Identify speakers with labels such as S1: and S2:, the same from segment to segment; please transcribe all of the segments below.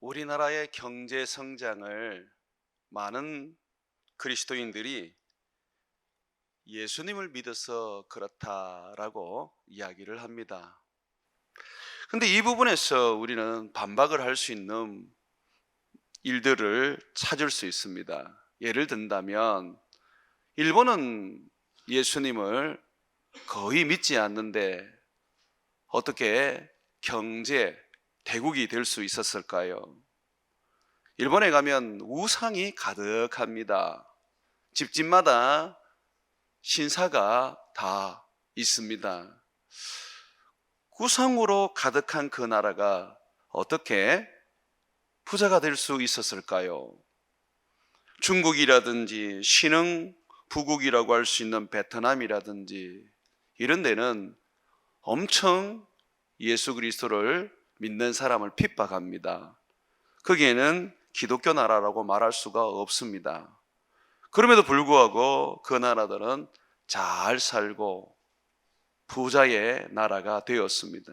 S1: 우리나라의 경제 성장을 많은 그리스도인들이 예수님을 믿어서 그렇다라고 이야기를 합니다. 근데 이 부분에서 우리는 반박을 할 수 있는 일들을 찾을 수 있습니다. 예를 든다면 일본은 예수님을 거의 믿지 않는데 어떻게 경제 대국이 될 수 있었을까요? 일본에 가면 우상이 가득합니다. 집집마다 신사가 다 있습니다. 우상으로 가득한 그 나라가 어떻게 부자가 될 수 있었을까요? 중국이라든지 신흥 부국이라고 할 수 있는 베트남이라든지 이런 데는 엄청 예수 그리스도를 믿는 사람을 핍박합니다. 거기에는 기독교 나라라고 말할 수가 없습니다. 그럼에도 불구하고 그 나라들은 잘 살고 부자의 나라가 되었습니다.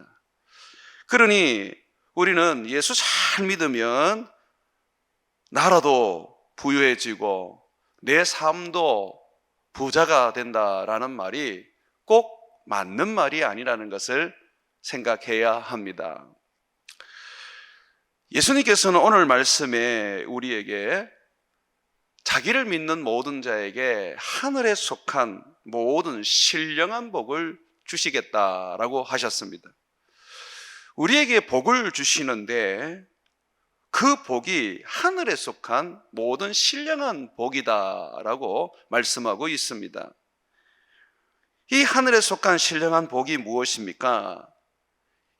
S1: 그러니 우리는 예수 잘 믿으면 나라도 부유해지고 내 삶도 부자가 된다라는 말이 꼭 맞는 말이 아니라는 것을 생각해야 합니다. 예수님께서는 오늘 말씀에 우리에게 자기를 믿는 모든 자에게 하늘에 속한 모든 신령한 복을 주시겠다라고 하셨습니다. 우리에게 복을 주시는데 그 복이 하늘에 속한 모든 신령한 복이다라고 말씀하고 있습니다. 이 하늘에 속한 신령한 복이 무엇입니까?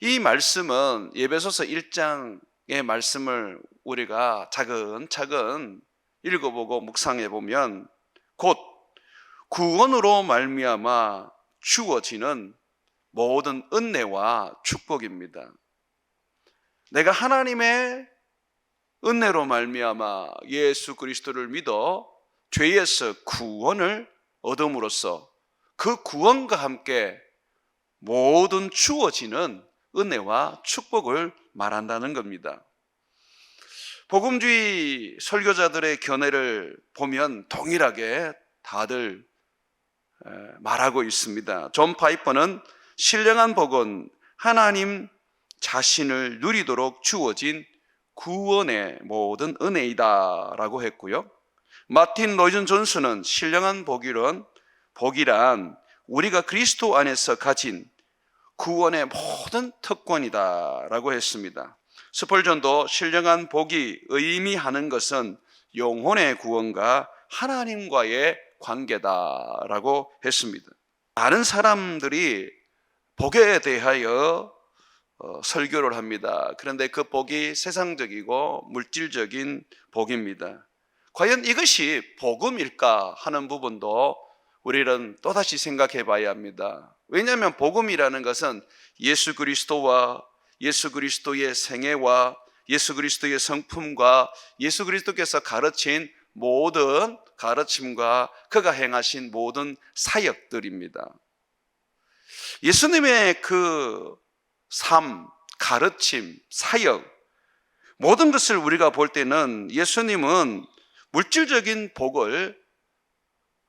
S1: 이 말씀은 에베소서 1장의 말씀을 우리가 차근차근 읽어보고 묵상해 보면 곧 구원으로 말미암아 주어지는 모든 은혜와 축복입니다. 내가 하나님의 은혜로 말미암아 예수 그리스도를 믿어 죄에서 구원을 얻음으로써 그 구원과 함께 모든 주어지는 은혜와 축복을 말한다는 겁니다. 복음주의 설교자들의 견해를 보면 동일하게 다들 말하고 있습니다. 존 파이퍼는 신령한 복은 하나님 자신을 누리도록 주어진 구원의 모든 은혜이다 라고 했고요. 마틴 로이전 존스는 신령한 복이란 우리가 그리스도 안에서 가진 구원의 모든 특권이다 라고 했습니다. 스펄전도 신령한 복이 의미하는 것은 영혼의 구원과 하나님과의 관계다라고 했습니다. 많은 사람들이 복에 대하여 설교를 합니다. 그런데 그 복이 세상적이고 물질적인 복입니다. 과연 이것이 복음일까 하는 부분도 우리는 또다시 생각해 봐야 합니다. 왜냐하면 복음이라는 것은 예수 그리스도와 예수 그리스도의 생애와 예수 그리스도의 성품과 예수 그리스도께서 가르친 모든 가르침과 그가 행하신 모든 사역들입니다. 예수님의 그 삶, 가르침, 사역 모든 것을 우리가 볼 때는 예수님은 물질적인 복을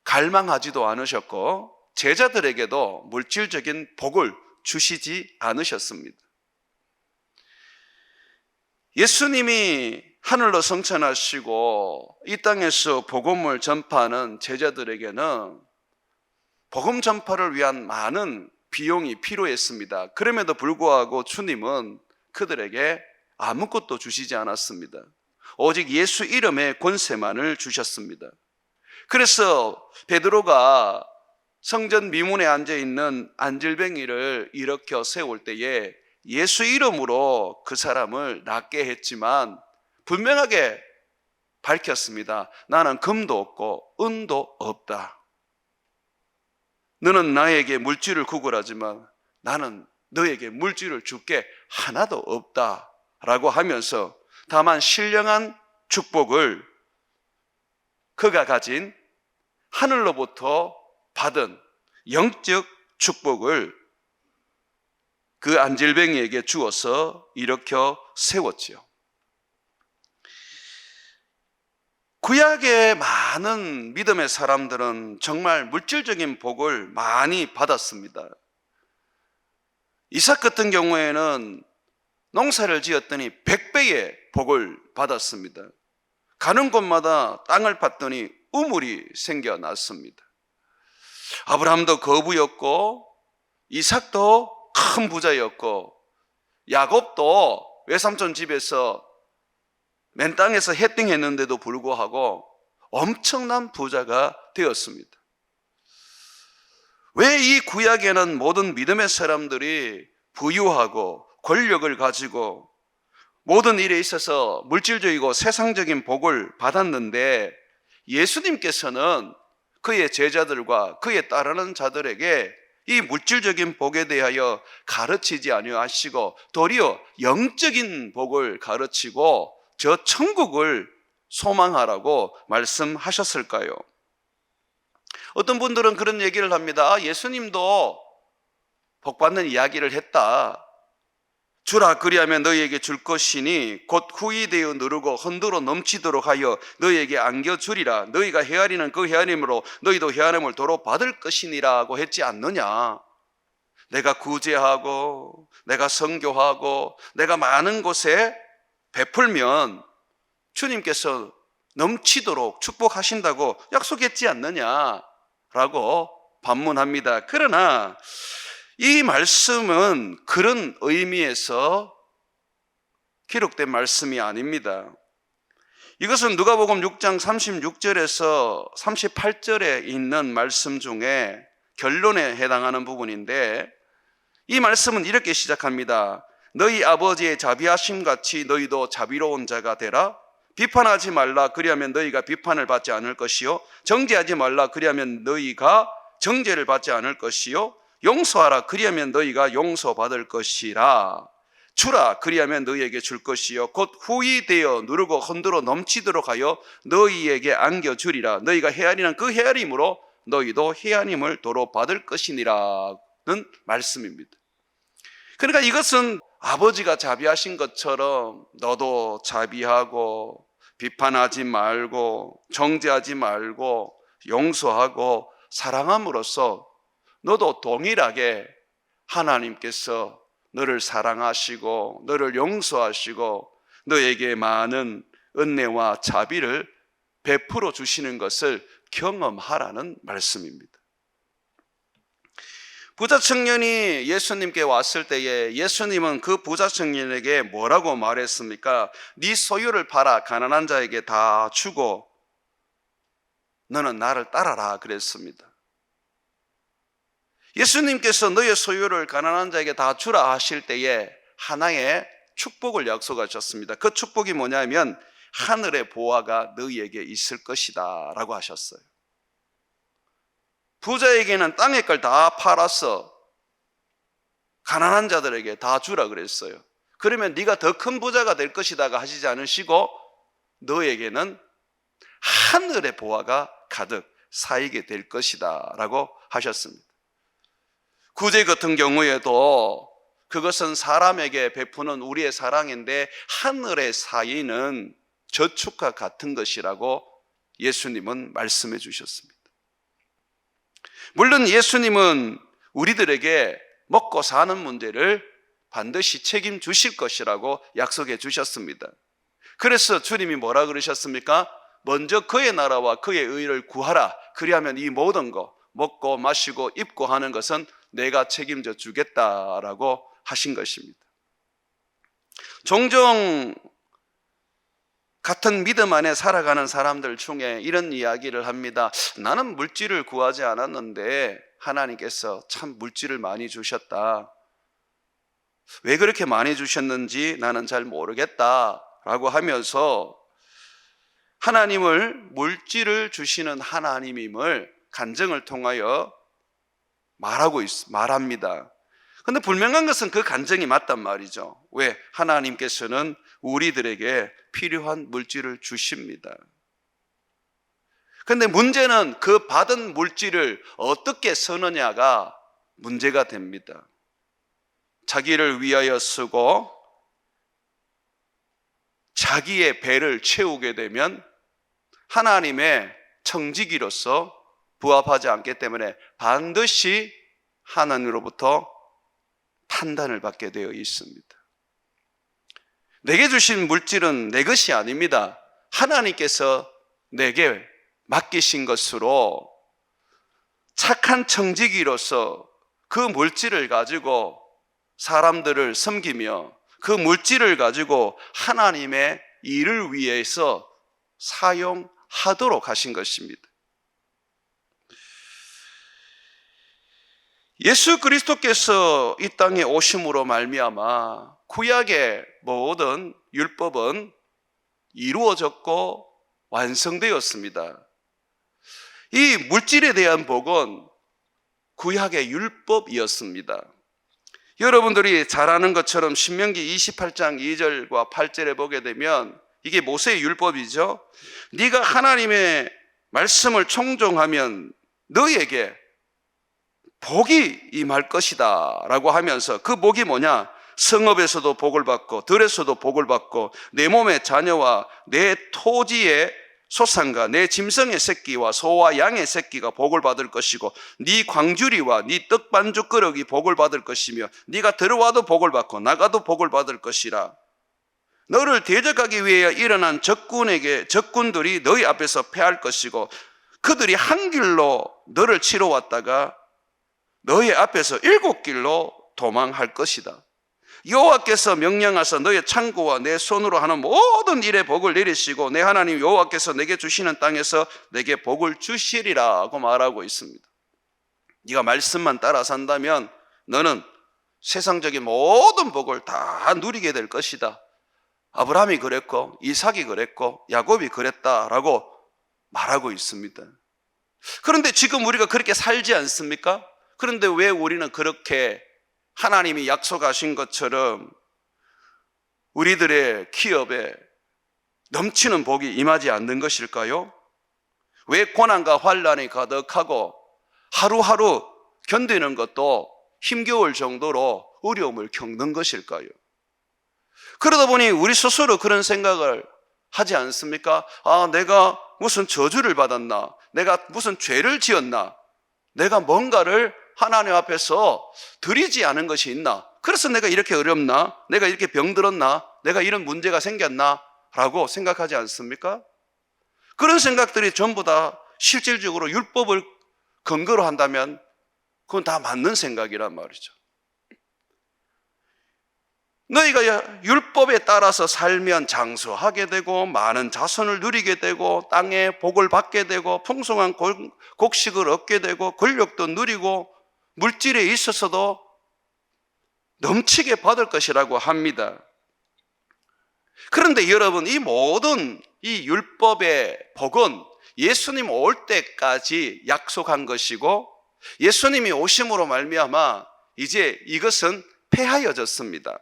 S1: 갈망하지도 않으셨고 제자들에게도 물질적인 복을 주시지 않으셨습니다. 예수님이 하늘로 승천하시고 이 땅에서 복음을 전파하는 제자들에게는 복음 전파를 위한 많은 비용이 필요했습니다. 그럼에도 불구하고 주님은 그들에게 아무것도 주시지 않았습니다. 오직 예수 이름의 권세만을 주셨습니다. 그래서 베드로가 성전 미문에 앉아있는 안질뱅이를 일으켜 세울 때에 예수 이름으로 그 사람을 낫게 했지만 분명하게 밝혔습니다. 나는 금도 없고 은도 없다. 너는 나에게 물질을 구걸하지만 나는 너에게 물질을 줄 게 하나도 없다 라고 하면서 다만 신령한 축복을 그가 가진 하늘로부터 받은 영적 축복을 그 안질뱅이에게 주어서 일으켜 세웠지요. 구약의 많은 믿음의 사람들은 정말 물질적인 복을 많이 받았습니다. 이삭 같은 경우에는 농사를 지었더니 100배의 복을 받았습니다. 가는 곳마다 땅을 팠더니 우물이 생겨났습니다. 아브라함도 거부였고, 이삭도 큰 부자였고, 야곱도 외삼촌 집에서 맨 땅에서 해띵했는데도 불구하고 엄청난 부자가 되었습니다. 왜 이 구약에는 모든 믿음의 사람들이 부유하고 권력을 가지고 모든 일에 있어서 물질적이고 세상적인 복을 받았는데, 예수님께서는 그의 제자들과 그에 따르는 자들에게 이 물질적인 복에 대하여 가르치지 아니하시고 도리어 영적인 복을 가르치고 저 천국을 소망하라고 말씀하셨을까요? 어떤 분들은 그런 얘기를 합니다. 예수님도 복받는 이야기를 했다. 주라 그리하면 너희에게 줄 것이니 곧 후히 되어 누르고 흔들어 넘치도록 하여 너희에게 안겨주리라. 너희가 헤아리는 그 헤아림으로 너희도 헤아림을 도로 받을 것이니라고 했지 않느냐. 내가 구제하고 내가 선교하고 내가 많은 곳에 베풀면 주님께서 넘치도록 축복하신다고 약속했지 않느냐라고 반문합니다. 그러나 이 말씀은 그런 의미에서 기록된 말씀이 아닙니다. 이것은 누가복음 6장 36절에서 38절에 있는 말씀 중에 결론에 해당하는 부분인데, 이 말씀은 이렇게 시작합니다. 너희 아버지의 자비하심 같이 너희도 자비로운 자가 되라. 비판하지 말라. 그리하면 너희가 비판을 받지 않을 것이요. 정죄하지 말라. 그리하면 너희가 정죄를 받지 않을 것이요. 용서하라. 그리하면 너희가 용서받을 것이라. 주라. 그리하면 너희에게 줄 것이요. 곧 후히 되어 누르고 흔들어 넘치도록 하여 너희에게 안겨주리라. 너희가 헤아리는 그 헤아림으로 너희도 헤아림을 도로 받을 것이니라는 말씀입니다. 그러니까 이것은 아버지가 자비하신 것처럼 너도 자비하고 비판하지 말고 정죄하지 말고 용서하고 사랑함으로써 너도 동일하게 하나님께서 너를 사랑하시고 너를 용서하시고 너에게 많은 은혜와 자비를 베풀어 주시는 것을 경험하라는 말씀입니다. 부자 청년이 예수님께 왔을 때에 예수님은 그 부자 청년에게 뭐라고 말했습니까? 네 소유를 팔아 가난한 자에게 다 주고 너는 나를 따라라 그랬습니다. 예수님께서 너의 소유를 가난한 자에게 다 주라 하실 때에 하나의 축복을 약속하셨습니다. 그 축복이 뭐냐면 하늘의 보화가 너희에게 있을 것이다 라고 하셨어요. 부자에게는 땅의 걸 다 팔아서 가난한 자들에게 다 주라 그랬어요. 그러면 네가 더 큰 부자가 될 것이다가 하시지 않으시고 너에게는 하늘의 보화가 가득 쌓이게 될 것이다 라고 하셨습니다. 구제 같은 경우에도 그것은 사람에게 베푸는 우리의 사랑인데 하늘에 쌓이는 저축과 같은 것이라고 예수님은 말씀해 주셨습니다. 물론 예수님은 우리들에게 먹고 사는 문제를 반드시 책임주실 것이라고 약속해 주셨습니다. 그래서 주님이 뭐라 그러셨습니까? 먼저 그의 나라와 그의 의를 구하라. 그리하면 이 모든 거 먹고 마시고 입고 하는 것은 내가 책임져 주겠다라고 하신 것입니다. 종종 같은 믿음 안에 살아가는 사람들 중에 이런 이야기를 합니다. 나는 물질을 구하지 않았는데 하나님께서 참 물질을 많이 주셨다. 왜 그렇게 많이 주셨는지 나는 잘 모르겠다라고 하면서 하나님을 물질을 주시는 하나님임을 간증을 통하여 말합니다. 그런데 분명한 것은 그 간증이 맞단 말이죠. 왜? 하나님께서는 우리들에게 필요한 물질을 주십니다. 그런데 문제는 그 받은 물질을 어떻게 쓰느냐가 문제가 됩니다. 자기를 위하여 쓰고 자기의 배를 채우게 되면 하나님의 청지기로서 부합하지 않기 때문에 반드시 하나님으로부터 판단을 받게 되어 있습니다. 내게 주신 물질은 내 것이 아닙니다. 하나님께서 내게 맡기신 것으로 착한 청지기로서 그 물질을 가지고 사람들을 섬기며 그 물질을 가지고 하나님의 일을 위해서 사용하도록 하신 것입니다. 예수 그리스도께서 이 땅에 오심으로 말미암아 구약의 모든 율법은 이루어졌고 완성되었습니다. 이 물질에 대한 복은 구약의 율법이었습니다. 여러분들이 잘 아는 것처럼 신명기 28장 2절과 8절에 보게 되면 이게 모세의 율법이죠. 네가 하나님의 말씀을 청종하면 너에게 복이 임할 것이다 라고 하면서 그 복이 뭐냐? 성읍에서도 복을 받고 들에서도 복을 받고 내 몸의 자녀와 내 토지의 소산과 내 짐승의 새끼와 소와 양의 새끼가 복을 받을 것이고 네 광주리와 네 떡반죽 그릇이 복을 받을 것이며 네가 들어와도 복을 받고 나가도 복을 받을 것이라. 너를 대적하기 위해 일어난 적군들이 너희 앞에서 패할 것이고 그들이 한 길로 너를 치러 왔다가 너희 앞에서 7길로 도망할 것이다. 여호와께서 명령하사 너의 창고와 내 손으로 하는 모든 일에 복을 내리시고 내 하나님 여호와께서 내게 주시는 땅에서 내게 복을 주시리라고 말하고 있습니다. 네가 말씀만 따라 산다면 너는 세상적인 모든 복을 다 누리게 될 것이다. 아브라함이 그랬고 이삭이 그랬고 야곱이 그랬다라고 말하고 있습니다. 그런데 지금 우리가 그렇게 살지 않습니까? 그런데 왜 우리는 그렇게 하나님이 약속하신 것처럼 우리들의 기업에 넘치는 복이 임하지 않는 것일까요? 왜 고난과 환난이 가득하고 하루하루 견디는 것도 힘겨울 정도로 어려움을 겪는 것일까요? 그러다 보니 우리 스스로 그런 생각을 하지 않습니까? 내가 무슨 저주를 받았나? 내가 무슨 죄를 지었나? 내가 뭔가를 하나님 앞에서 드리지 않은 것이 있나? 그래서 내가 이렇게 어렵나? 내가 이렇게 병들었나? 내가 이런 문제가 생겼나? 라고 생각하지 않습니까? 그런 생각들이 전부 다 실질적으로 율법을 근거로 한다면 그건 다 맞는 생각이란 말이죠. 너희가 율법에 따라서 살면 장수하게 되고 많은 자손을 누리게 되고 땅에 복을 받게 되고 풍성한 곡식을 얻게 되고 권력도 누리고 물질에 있어서도 넘치게 받을 것이라고 합니다. 그런데 여러분, 이 모든 이 율법의 복은 예수님 올 때까지 약속한 것이고 예수님이 오심으로 말미암아 이제 이것은 폐하여졌습니다.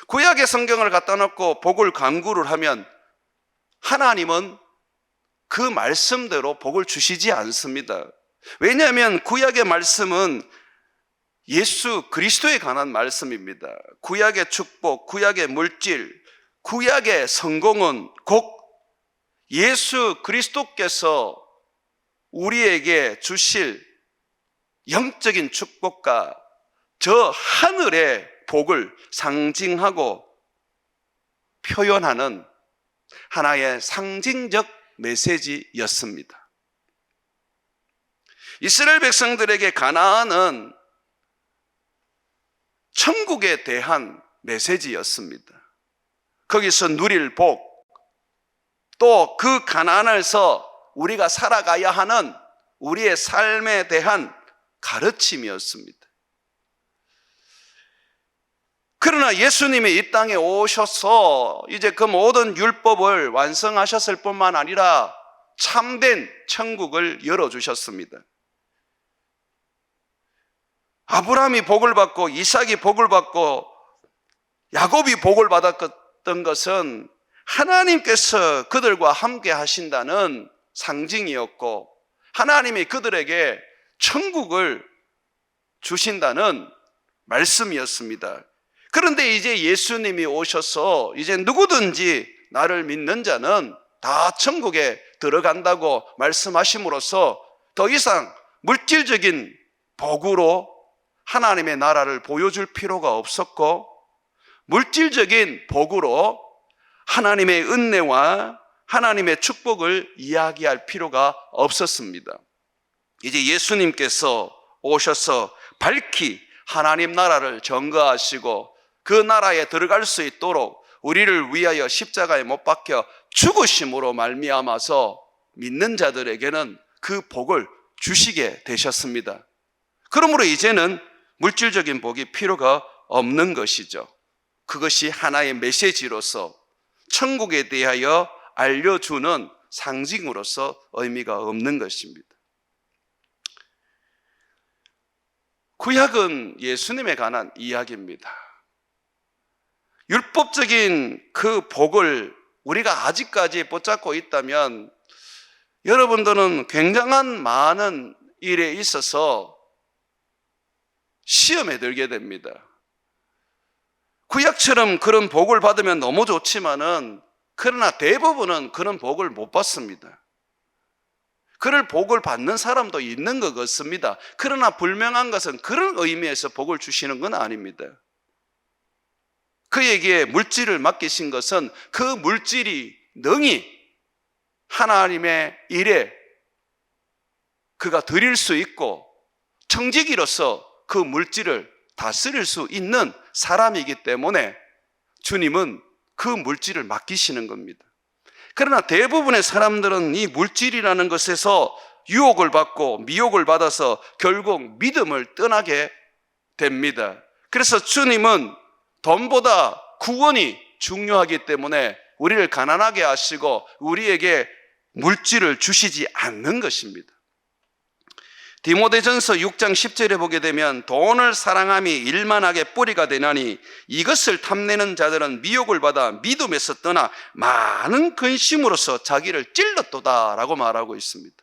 S1: 구약의 성경을 갖다 놓고 복을 강구를 하면 하나님은 그 말씀대로 복을 주시지 않습니다. 왜냐하면 구약의 말씀은 예수 그리스도에 관한 말씀입니다. 구약의 축복, 구약의 물질, 구약의 성공은 곧 예수 그리스도께서 우리에게 주실 영적인 축복과 저 하늘의 복을 상징하고 표현하는 하나의 상징적 메시지였습니다. 이스라엘 백성들에게 가나안은 천국에 대한 메시지였습니다. 거기서 누릴 복, 또 그 가나안에서 우리가 살아가야 하는 우리의 삶에 대한 가르침이었습니다. 그러나 예수님이 이 땅에 오셔서 이제 그 모든 율법을 완성하셨을 뿐만 아니라 참된 천국을 열어주셨습니다. 아브라함이 복을 받고 이삭이 복을 받고 야곱이 복을 받았던 것은 하나님께서 그들과 함께 하신다는 상징이었고 하나님이 그들에게 천국을 주신다는 말씀이었습니다. 그런데 이제 예수님이 오셔서 이제 누구든지 나를 믿는 자는 다 천국에 들어간다고 말씀하심으로써 더 이상 물질적인 복으로 하나님의 나라를 보여줄 필요가 없었고, 물질적인 복으로 하나님의 은혜와 하나님의 축복을 이야기할 필요가 없었습니다. 이제 예수님께서 오셔서 밝히 하나님 나라를 전거하시고 그 나라에 들어갈 수 있도록 우리를 위하여 십자가에 못 박혀 죽으심으로 말미암아서 믿는 자들에게는 그 복을 주시게 되셨습니다. 그러므로 이제는 물질적인 복이 필요가 없는 것이죠. 그것이 하나의 메시지로서 천국에 대하여 알려주는 상징으로서 의미가 없는 것입니다. 구약은 예수님에 관한 이야기입니다. 율법적인 그 복을 우리가 아직까지 붙잡고 있다면 여러분들은 굉장한 많은 일에 있어서 시험에 들게 됩니다. 구약처럼 그런 복을 받으면 너무 좋지만은, 그러나 대부분은 그런 복을 못 받습니다. 그럴 복을 받는 사람도 있는 것 같습니다. 그러나 불명한 것은 그런 의미에서 복을 주시는 건 아닙니다. 그에게 물질을 맡기신 것은 그 물질이 능히 하나님의 일에 그가 드릴 수 있고 청지기로서 그 물질을 다스릴 수 있는 사람이기 때문에 주님은 그 물질을 맡기시는 겁니다. 그러나 대부분의 사람들은 이 물질이라는 것에서 유혹을 받고 미혹을 받아서 결국 믿음을 떠나게 됩니다. 그래서 주님은 돈보다 구원이 중요하기 때문에 우리를 가난하게 하시고 우리에게 물질을 주시지 않는 것입니다. 디모데전서 6장 10절에 보게 되면 돈을 사랑함이 일만하게 뿌리가 되나니 이것을 탐내는 자들은 미혹을 받아 믿음에서 떠나 많은 근심으로서 자기를 찔렀도다 라고 말하고 있습니다.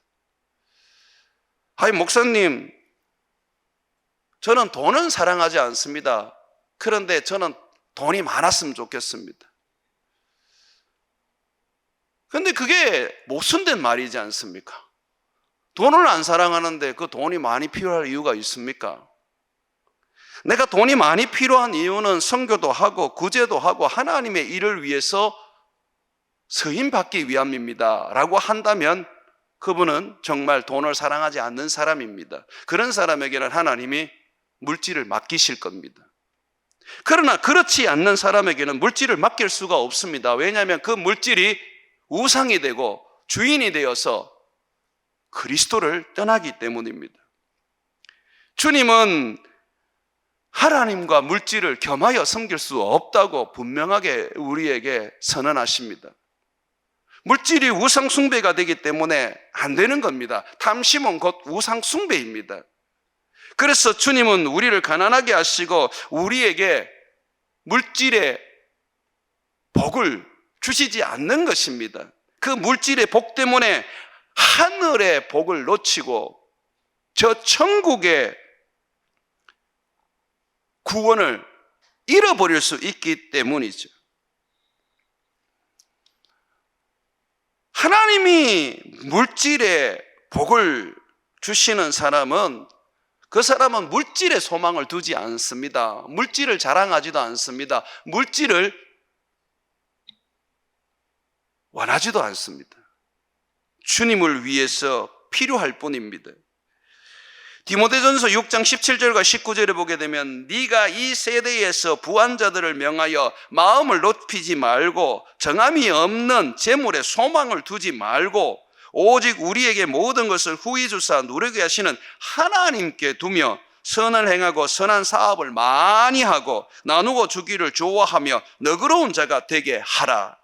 S1: 아이 목사님, 저는 돈은 사랑하지 않습니다. 그런데 저는 돈이 많았으면 좋겠습니다. 그런데 그게 모순된 말이지 않습니까? 돈을 안 사랑하는데 그 돈이 많이 필요할 이유가 있습니까? 내가 돈이 많이 필요한 이유는 선교도 하고 구제도 하고 하나님의 일을 위해서 서임받기 위함입니다 라고 한다면 그분은 정말 돈을 사랑하지 않는 사람입니다. 그런 사람에게는 하나님이 물질을 맡기실 겁니다. 그러나 그렇지 않는 사람에게는 물질을 맡길 수가 없습니다. 왜냐하면 그 물질이 우상이 되고 주인이 되어서 그리스도를 떠나기 때문입니다. 주님은 하나님과 물질을 겸하여 섬길 수 없다고 분명하게 우리에게 선언하십니다. 물질이 우상 숭배가 되기 때문에 안 되는 겁니다. 탐심은 곧 우상 숭배입니다. 그래서 주님은 우리를 가난하게 하시고 우리에게 물질의 복을 주시지 않는 것입니다. 그 물질의 복 때문에 하늘의 복을 놓치고 저 천국의 구원을 잃어버릴 수 있기 때문이죠. 하나님이 물질의 복을 주시는 사람은 그 사람은 물질의 소망을 두지 않습니다. 물질을 자랑하지도 않습니다. 물질을 원하지도 않습니다. 주님을 위해서 필요할 뿐입니다. 디모데전서 6장 17절과 19절에 보게 되면 네가 이 세대에서 부한 자들을 명하여 마음을 높이지 말고 정함이 없는 재물에 소망을 두지 말고 오직 우리에게 모든 것을 후히 주사 누리게 하시는 하나님께 두며 선을 행하고 선한 사업을 많이 하고 나누고 주기를 좋아하며 너그러운 자가 되게 하라.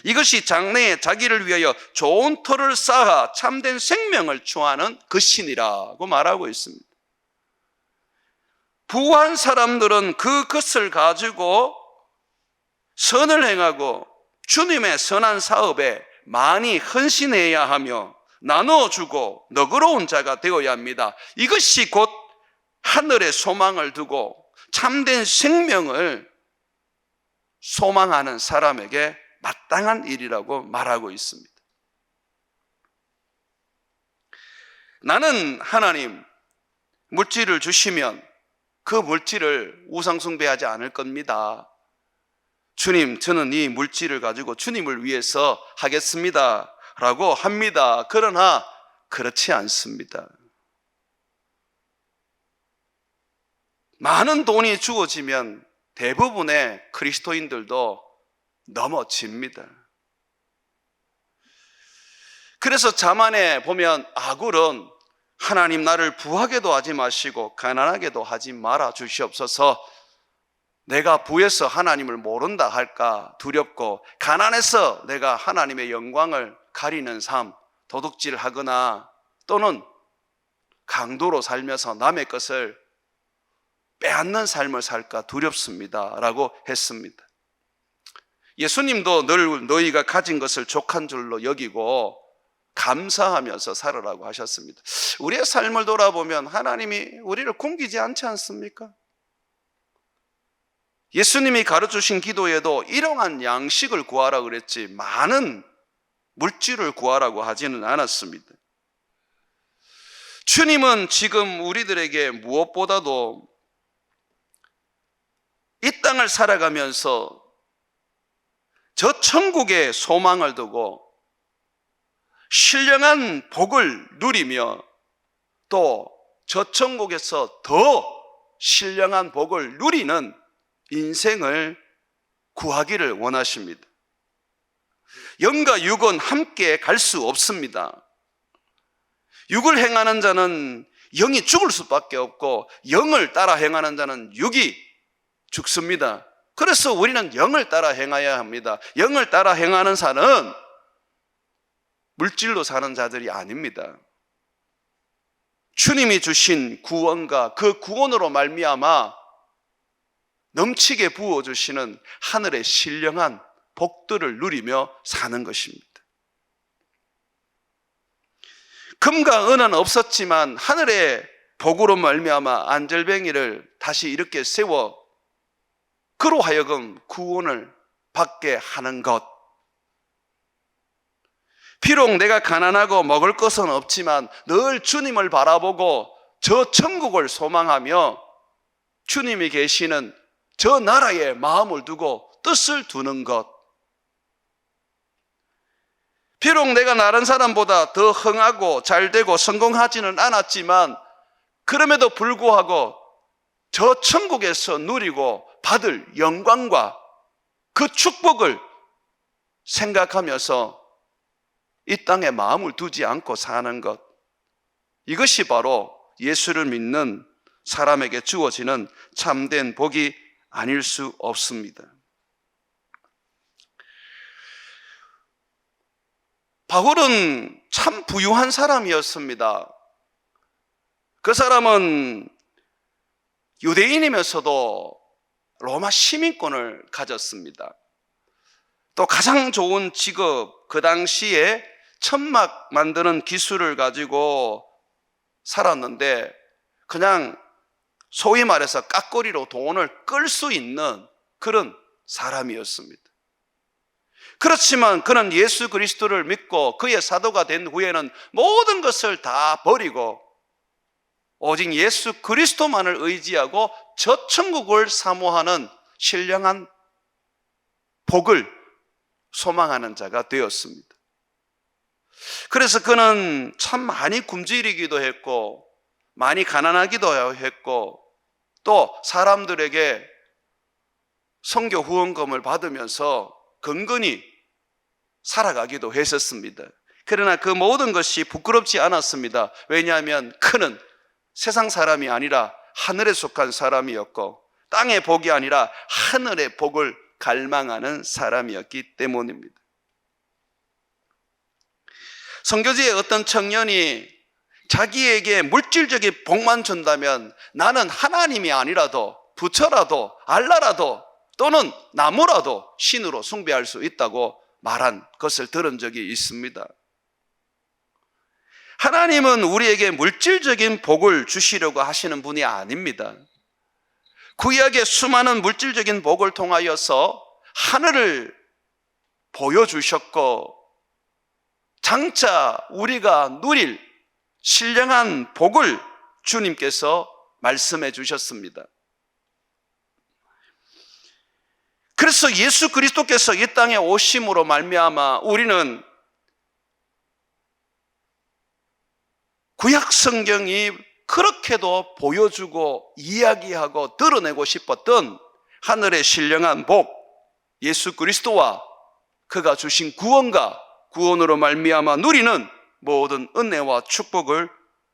S1: 이것이 장래에 자기를 위하여 좋은 터를 쌓아 참된 생명을 추구하는 것이니라고 말하고 있습니다. 부한 사람들은 그 것을 가지고 선을 행하고 주님의 선한 사업에 많이 헌신해야 하며 나눠주고 너그러운 자가 되어야 합니다. 이것이 곧 하늘의 소망을 두고 참된 생명을 소망하는 사람에게 마땅한 일이라고 말하고 있습니다. 나는 하나님 물질을 주시면 그 물질을 우상숭배하지 않을 겁니다. 주님, 저는 이 물질을 가지고 주님을 위해서 하겠습니다 라고 합니다. 그러나 그렇지 않습니다. 많은 돈이 주어지면 대부분의 그리스도인들도 넘어집니다. 그래서 잠언에 보면 아굴은 하나님 나를 부하게도 하지 마시고 가난하게도 하지 말아 주시옵소서. 내가 부에서 하나님을 모른다 할까 두렵고 가난해서 내가 하나님의 영광을 가리는 삶, 도둑질하거나 또는 강도로 살면서 남의 것을 빼앗는 삶을 살까 두렵습니다 라고 했습니다. 예수님도 늘 너희가 가진 것을 족한 줄로 여기고 감사하면서 살아라고 하셨습니다. 우리의 삶을 돌아보면 하나님이 우리를 굶기지 않지 않습니까? 예수님이 가르치신 기도에도 일용한 양식을 구하라 그랬지 많은 물질을 구하라고 하지는 않았습니다. 주님은 지금 우리들에게 무엇보다도 이 땅을 살아가면서 저 천국의 소망을 두고 신령한 복을 누리며 또 저 천국에서 더 신령한 복을 누리는 인생을 구하기를 원하십니다. 영과 육은 함께 갈 수 없습니다. 육을 행하는 자는 영이 죽을 수밖에 없고 영을 따라 행하는 자는 육이 죽습니다. 그래서 우리는 영을 따라 행해야 합니다. 영을 따라 행하는 자는 물질로 사는 자들이 아닙니다. 주님이 주신 구원과 그 구원으로 말미암아 넘치게 부어주시는 하늘의 신령한 복들을 누리며 사는 것입니다. 금과 은은 없었지만 하늘의 복으로 말미암아 안절뱅이를 다시 이렇게 세워 그로 하여금 구원을 받게 하는 것. 비록 내가 가난하고 먹을 것은 없지만 늘 주님을 바라보고 저 천국을 소망하며 주님이 계시는 저 나라에 마음을 두고 뜻을 두는 것. 비록 내가 다른 사람보다 더 흥하고 잘되고 성공하지는 않았지만 그럼에도 불구하고 저 천국에서 누리고 받을 영광과 그 축복을 생각하면서 이 땅에 마음을 두지 않고 사는 것, 이것이 바로 예수를 믿는 사람에게 주어지는 참된 복이 아닐 수 없습니다. 바울은 참 부유한 사람이었습니다. 그 사람은 유대인이면서도 로마 시민권을 가졌습니다. 또 가장 좋은 직업, 그 당시에 천막 만드는 기술을 가지고 살았는데 그냥 소위 말해서 깍거리로 돈을 끌 수 있는 그런 사람이었습니다. 그렇지만 그는 예수 그리스도를 믿고 그의 사도가 된 후에는 모든 것을 다 버리고 오직 예수 그리스도만을 의지하고 저 천국을 사모하는 신령한 복을 소망하는 자가 되었습니다. 그래서 그는 참 많이 굶주리기도 했고 많이 가난하기도 했고 또 사람들에게 선교 후원금을 받으면서 근근히 살아가기도 했었습니다. 그러나 그 모든 것이 부끄럽지 않았습니다. 왜냐하면 그는 세상 사람이 아니라 하늘에 속한 사람이었고 땅의 복이 아니라 하늘의 복을 갈망하는 사람이었기 때문입니다. 선교지에 어떤 청년이 자기에게 물질적인 복만 준다면 나는 하나님이 아니라도 부처라도 알라라도 또는 나무라도 신으로 숭배할 수 있다고 말한 것을 들은 적이 있습니다. 하나님은 우리에게 물질적인 복을 주시려고 하시는 분이 아닙니다. 구약의 수많은 물질적인 복을 통하여서 하늘을 보여주셨고 장차 우리가 누릴 신령한 복을 주님께서 말씀해 주셨습니다. 그래서 예수 그리스도께서 이 땅에 오심으로 말미암아 우리는 구약 성경이 그렇게도 보여주고 이야기하고 드러내고 싶었던 하늘의 신령한 복, 예수 그리스도와 그가 주신 구원과 구원으로 말미암아 누리는 모든 은혜와 축복을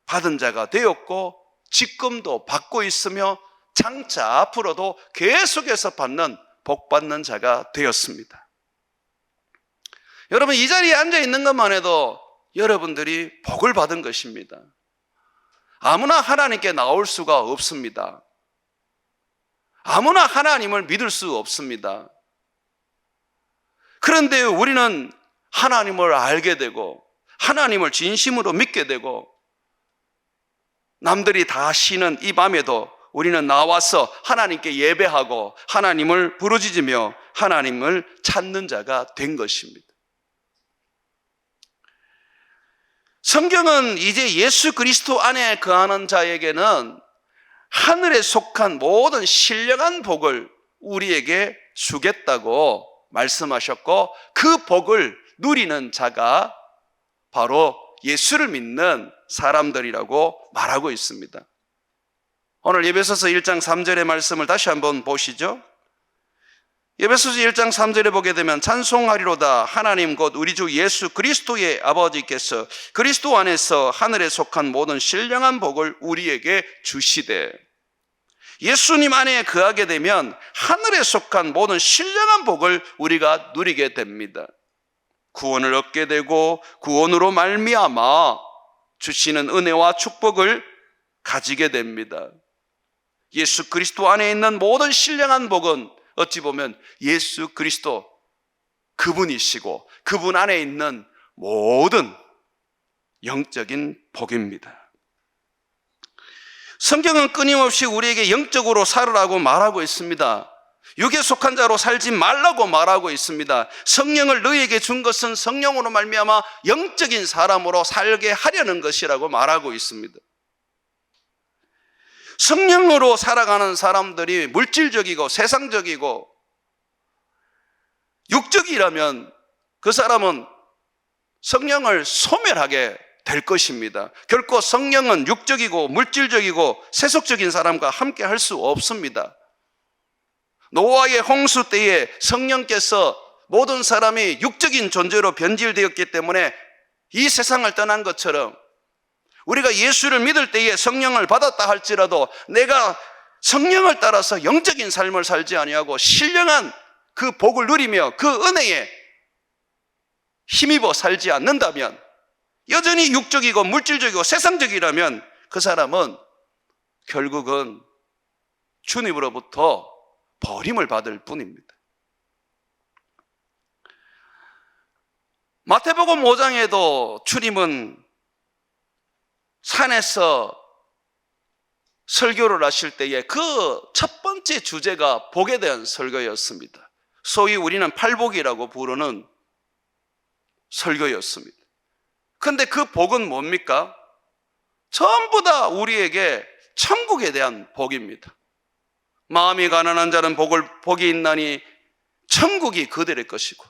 S1: 받은 자가 되었고 지금도 받고 있으며 장차 앞으로도 계속해서 받는 복 받는 자가 되었습니다. 여러분, 이 자리에 앉아 있는 것만 해도 여러분들이 복을 받은 것입니다. 아무나 하나님께 나올 수가 없습니다. 아무나 하나님을 믿을 수 없습니다. 그런데 우리는 하나님을 알게 되고 하나님을 진심으로 믿게 되고 남들이 다 쉬는 이 밤에도 우리는 나와서 하나님께 예배하고 하나님을 부르짖으며 하나님을 찾는 자가 된 것입니다. 성경은 이제 예수 그리스도 안에 거하는 자에게는 하늘에 속한 모든 신령한 복을 우리에게 주겠다고 말씀하셨고 그 복을 누리는 자가 바로 예수를 믿는 사람들이라고 말하고 있습니다. 오늘 에베소서 1장 3절의 말씀을 다시 한번 보시죠. 에베소서 1장 3절에 보게 되면 찬송하리로다 하나님 곧 우리 주 예수 그리스도의 아버지께서 그리스도 안에서 하늘에 속한 모든 신령한 복을 우리에게 주시되, 예수님 안에 거하게 되면 하늘에 속한 모든 신령한 복을 우리가 누리게 됩니다. 구원을 얻게 되고 구원으로 말미암아 주시는 은혜와 축복을 가지게 됩니다. 예수 그리스도 안에 있는 모든 신령한 복은 어찌 보면 예수 그리스도 그분이시고 그분 안에 있는 모든 영적인 복입니다. 성경은 끊임없이 우리에게 영적으로 살으라고 말하고 있습니다. 육에 속한 자로 살지 말라고 말하고 있습니다. 성령을 너희에게 준 것은 성령으로 말미암아 영적인 사람으로 살게 하려는 것이라고 말하고 있습니다. 성령으로 살아가는 사람들이 물질적이고 세상적이고 육적이라면 그 사람은 성령을 소멸하게 될 것입니다. 결코 성령은 육적이고 물질적이고 세속적인 사람과 함께 할 수 없습니다. 노아의 홍수 때에 성령께서 모든 사람이 육적인 존재로 변질되었기 때문에 이 세상을 떠난 것처럼 우리가 예수를 믿을 때에 성령을 받았다 할지라도 내가 성령을 따라서 영적인 삶을 살지 아니하고 신령한 그 복을 누리며 그 은혜에 힘입어 살지 않는다면, 여전히 육적이고 물질적이고 세상적이라면 그 사람은 결국은 주님으로부터 버림을 받을 뿐입니다. 마태복음 5장에도 주님은 산에서 설교를 하실 때에 그 첫 번째 주제가 복에 대한 설교였습니다. 소위 우리는 팔복이라고 부르는 설교였습니다. 그런데 그 복은 뭡니까? 전부 다 우리에게 천국에 대한 복입니다. 마음이 가난한 자는 복이 있나니 천국이 그들의 것이고,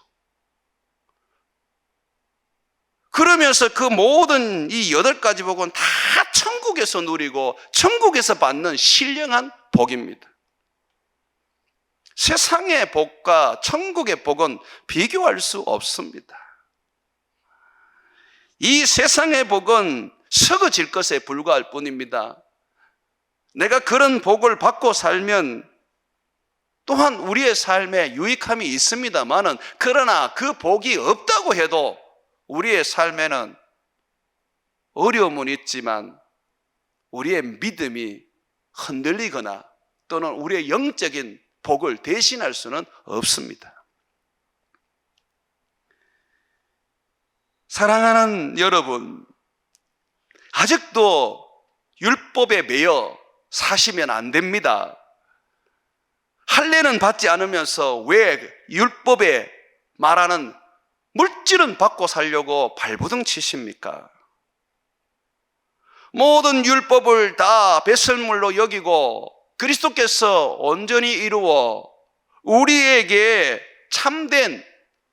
S1: 그러면서 그 모든 이 8가지 복은 다 천국에서 누리고 천국에서 받는 신령한 복입니다. 세상의 복과 천국의 복은 비교할 수 없습니다. 이 세상의 복은 썩어질 것에 불과할 뿐입니다. 내가 그런 복을 받고 살면 또한 우리의 삶에 유익함이 있습니다만은, 그러나 그 복이 없다고 해도 우리의 삶에는 어려움은 있지만 우리의 믿음이 흔들리거나 또는 우리의 영적인 복을 대신할 수는 없습니다. 사랑하는 여러분, 아직도 율법에 매여 사시면 안 됩니다. 할례는 받지 않으면서 왜 율법에 말하는 물질은 받고 살려고 발부둥 치십니까? 모든 율법을 다 배설물로 여기고 그리스도께서 온전히 이루어 우리에게 참된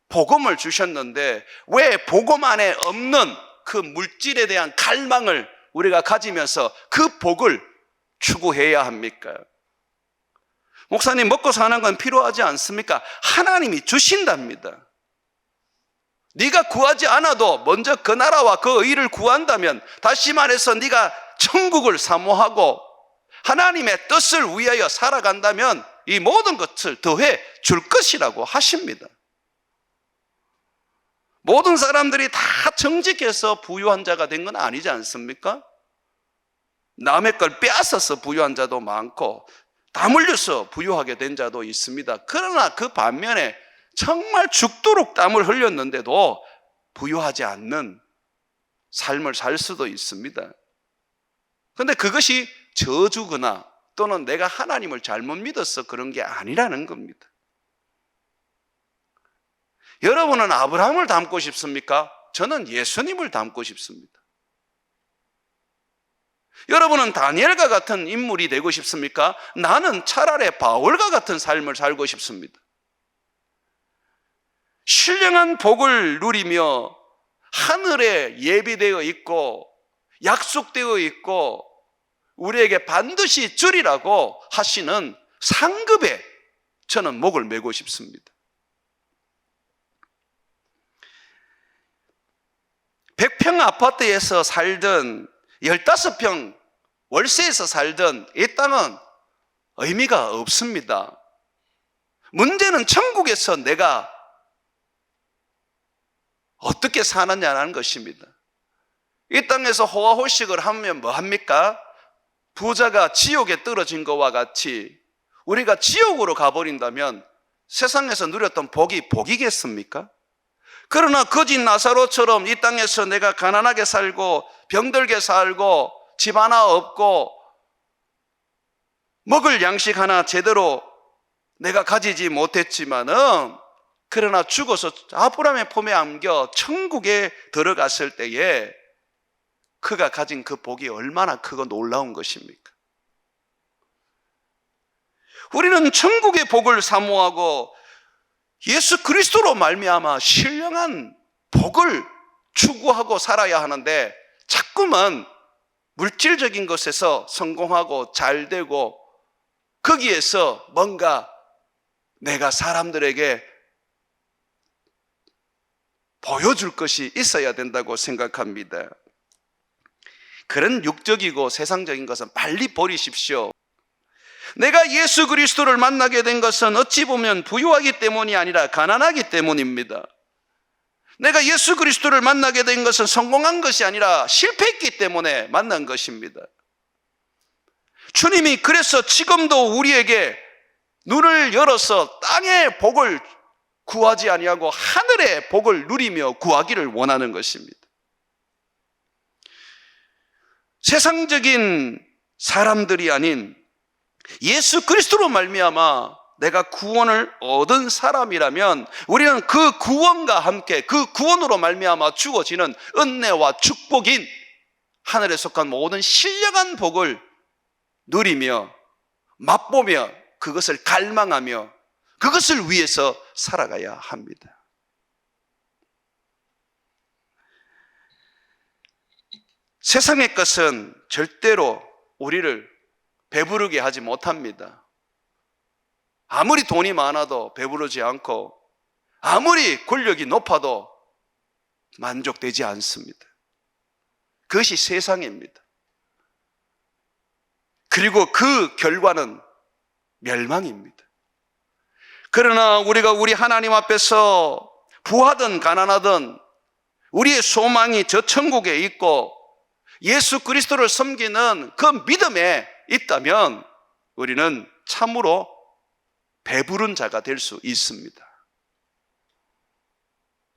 S1: 복음을 주셨는데 왜 복음 안에 없는 그 물질에 대한 갈망을 우리가 가지면서 그 복을 추구해야 합니까? 목사님, 먹고 사는 건 필요하지 않습니까? 하나님이 주신답니다. 네가 구하지 않아도 먼저 그 나라와 그 의를 구한다면, 다시 말해서 네가 천국을 사모하고 하나님의 뜻을 위하여 살아간다면 이 모든 것을 더해 줄 것이라고 하십니다. 모든 사람들이 다 정직해서 부유한 자가 된 건 아니지 않습니까? 남의 걸 빼앗아서 부유한 자도 많고 땀 흘려서 부유하게 된 자도 있습니다. 그러나 그 반면에 정말 죽도록 땀을 흘렸는데도 부유하지 않는 삶을 살 수도 있습니다. 그런데 그것이 저주거나 또는 내가 하나님을 잘못 믿어서 그런 게 아니라는 겁니다. 여러분은 아브라함을 닮고 싶습니까? 저는 예수님을 닮고 싶습니다. 여러분은 다니엘과 같은 인물이 되고 싶습니까? 나는 차라리 바울과 같은 삶을 살고 싶습니다. 신령한 복을 누리며 하늘에 예비되어 있고 약속되어 있고 우리에게 반드시 주리라고 하시는 상급에 저는 목을 메고 싶습니다. 100평 아파트에서 살든 15평 월세에서 살든 이 땅은 의미가 없습니다. 문제는 천국에서 내가 어떻게 사느냐는 것입니다. 이 땅에서 호화호식을 하면 뭐 합니까? 부자가 지옥에 떨어진 것과 같이 우리가 지옥으로 가버린다면 세상에서 누렸던 복이 복이겠습니까? 그러나 거짓 나사로처럼 이 땅에서 내가 가난하게 살고 병들게 살고 집 하나 없고 먹을 양식 하나 제대로 내가 가지지 못했지만은 그러나 죽어서 아브라함의 품에 안겨 천국에 들어갔을 때에 그가 가진 그 복이 얼마나 크고 놀라운 것입니까? 우리는 천국의 복을 사모하고 예수 그리스도로 말미암아 신령한 복을 추구하고 살아야 하는데 자꾸만 물질적인 것에서 성공하고 잘되고 거기에서 뭔가 내가 사람들에게 보여줄 것이 있어야 된다고 생각합니다. 그런 육적이고 세상적인 것은 빨리 버리십시오. 내가 예수 그리스도를 만나게 된 것은 어찌 보면 부유하기 때문이 아니라 가난하기 때문입니다. 내가 예수 그리스도를 만나게 된 것은 성공한 것이 아니라 실패했기 때문에 만난 것입니다. 주님이 그래서 지금도 우리에게 눈을 열어서 땅의 복을 구하지 아니하고 하늘의 복을 누리며 구하기를 원하는 것입니다. 세상적인 사람들이 아닌 예수 그리스도로 말미암아 내가 구원을 얻은 사람이라면 우리는 그 구원과 함께 그 구원으로 말미암아 주어지는 은혜와 축복인 하늘에 속한 모든 신령한 복을 누리며 맛보며 그것을 갈망하며 그것을 위해서 살아가야 합니다. 세상의 것은 절대로 우리를 배부르게 하지 못합니다. 아무리 돈이 많아도 배부르지 않고 아무리 권력이 높아도 만족되지 않습니다. 그것이 세상입니다. 그리고 그 결과는 멸망입니다. 그러나 우리가 우리 하나님 앞에서 부하든 가난하든 우리의 소망이 저 천국에 있고 예수 그리스도를 섬기는 그 믿음에 있다면 우리는 참으로 배부른 자가 될 수 있습니다.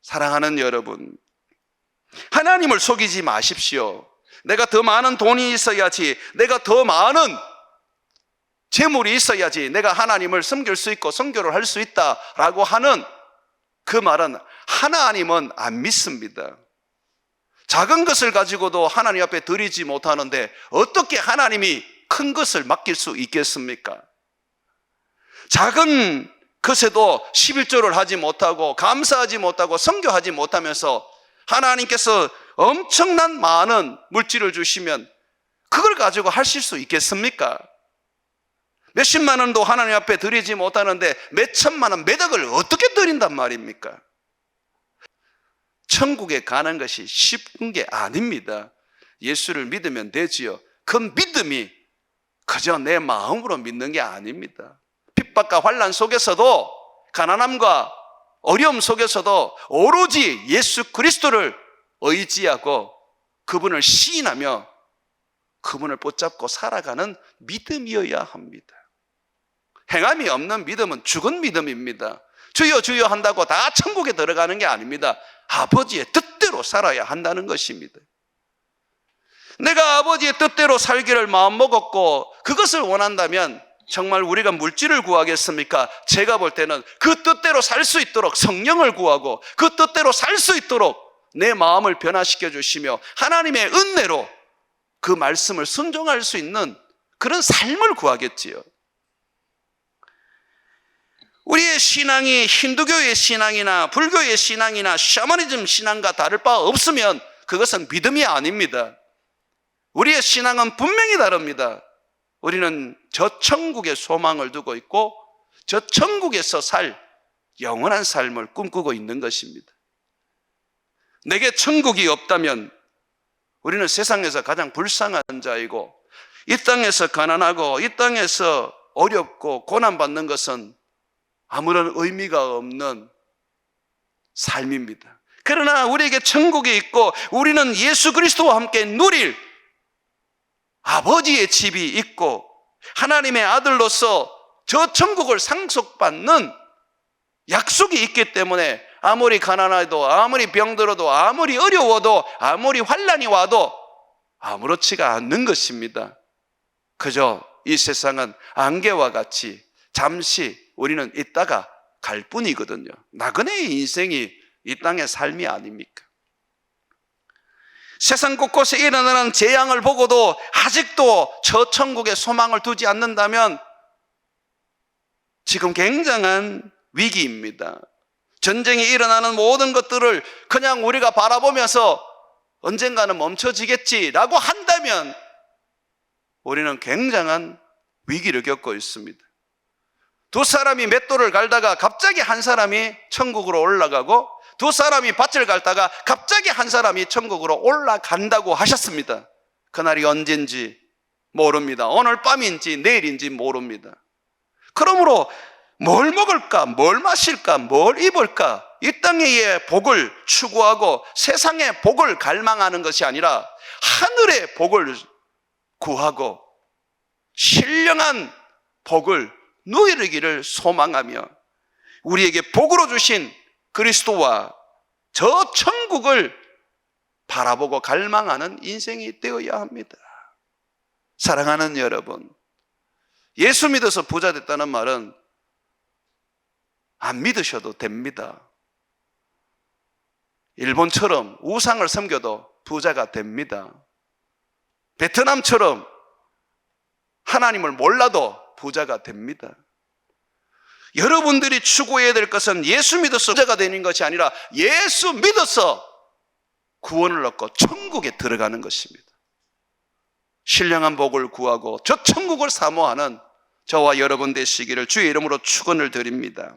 S1: 사랑하는 여러분, 하나님을 속이지 마십시오. 내가 더 많은 돈이 있어야지, 내가 더 많은 재물이 있어야지 내가 하나님을 섬길 수 있고 선교를 할 수 있다라고 하는 그 말은 하나님은 안 믿습니다. 작은 것을 가지고도 하나님 앞에 드리지 못하는데 어떻게 하나님이 큰 것을 맡길 수 있겠습니까? 작은 것에도 11조를 하지 못하고 감사하지 못하고 선교하지 못하면서 하나님께서 엄청난 많은 물질을 주시면 그걸 가지고 하실 수 있겠습니까? 몇십만 원도 하나님 앞에 드리지 못하는데 몇천만 원, 몇 억을 어떻게 드린단 말입니까? 천국에 가는 것이 쉽은 게 아닙니다. 예수를 믿으면 되지요. 그 믿음이 그저 내 마음으로 믿는 게 아닙니다. 핍박과 환난 속에서도, 가난함과 어려움 속에서도 오로지 예수 그리스도를 의지하고 그분을 시인하며 그분을 붙잡고 살아가는 믿음이어야 합니다. 행함이 없는 믿음은 죽은 믿음입니다. 주여 주여 한다고 다 천국에 들어가는 게 아닙니다. 아버지의 뜻대로 살아야 한다는 것입니다. 내가 아버지의 뜻대로 살기를 마음먹었고 그것을 원한다면 정말 우리가 물질을 구하겠습니까? 제가 볼 때는 그 뜻대로 살 수 있도록 성령을 구하고 그 뜻대로 살 수 있도록 내 마음을 변화시켜 주시며 하나님의 은혜로 그 말씀을 순종할 수 있는 그런 삶을 구하겠지요. 우리의 신앙이 힌두교의 신앙이나 불교의 신앙이나 샤머니즘 신앙과 다를 바 없으면 그것은 믿음이 아닙니다. 우리의 신앙은 분명히 다릅니다. 우리는 저 천국의 소망을 두고 있고 저 천국에서 살 영원한 삶을 꿈꾸고 있는 것입니다. 내게 천국이 없다면 우리는 세상에서 가장 불쌍한 자이고 이 땅에서 가난하고 이 땅에서 어렵고 고난받는 것은 아무런 의미가 없는 삶입니다. 그러나 우리에게 천국이 있고 우리는 예수 그리스도와 함께 누릴 아버지의 집이 있고 하나님의 아들로서 저 천국을 상속받는 약속이 있기 때문에 아무리 가난해도 아무리 병들어도 아무리 어려워도 아무리 환난이 와도 아무렇지가 않는 것입니다. 그저 이 세상은 안개와 같이 잠시 우리는 있다가 갈 뿐이거든요. 나그네의 인생이 이 땅의 삶이 아닙니까? 세상 곳곳에 일어나는 재앙을 보고도 아직도 저 천국에 소망을 두지 않는다면 지금 굉장한 위기입니다. 전쟁이 일어나는 모든 것들을 그냥 우리가 바라보면서 언젠가는 멈춰지겠지라고 한다면 우리는 굉장한 위기를 겪고 있습니다. 두 사람이 맷돌을 갈다가 갑자기 한 사람이 천국으로 올라가고 두 사람이 밭을 갈다가 갑자기 한 사람이 천국으로 올라간다고 하셨습니다. 그날이 언젠지 모릅니다. 오늘 밤인지 내일인지 모릅니다. 그러므로 뭘 먹을까, 뭘 마실까, 뭘 입을까, 이 땅의 복을 추구하고 세상의 복을 갈망하는 것이 아니라 하늘의 복을 구하고 신령한 복을 누리기를 소망하며 우리에게 복으로 주신 그리스도와 저 천국을 바라보고 갈망하는 인생이 되어야 합니다. 사랑하는 여러분, 예수 믿어서 부자 됐다는 말은 안 믿으셔도 됩니다. 일본처럼 우상을 섬겨도 부자가 됩니다. 베트남처럼 하나님을 몰라도 부자가 됩니다. 여러분들이 추구해야 될 것은 예수 믿어서 부자가 되는 것이 아니라 예수 믿어서 구원을 얻고 천국에 들어가는 것입니다. 신령한 복을 구하고 저 천국을 사모하는 저와 여러분 되시기를 주의 이름으로 축원을 드립니다.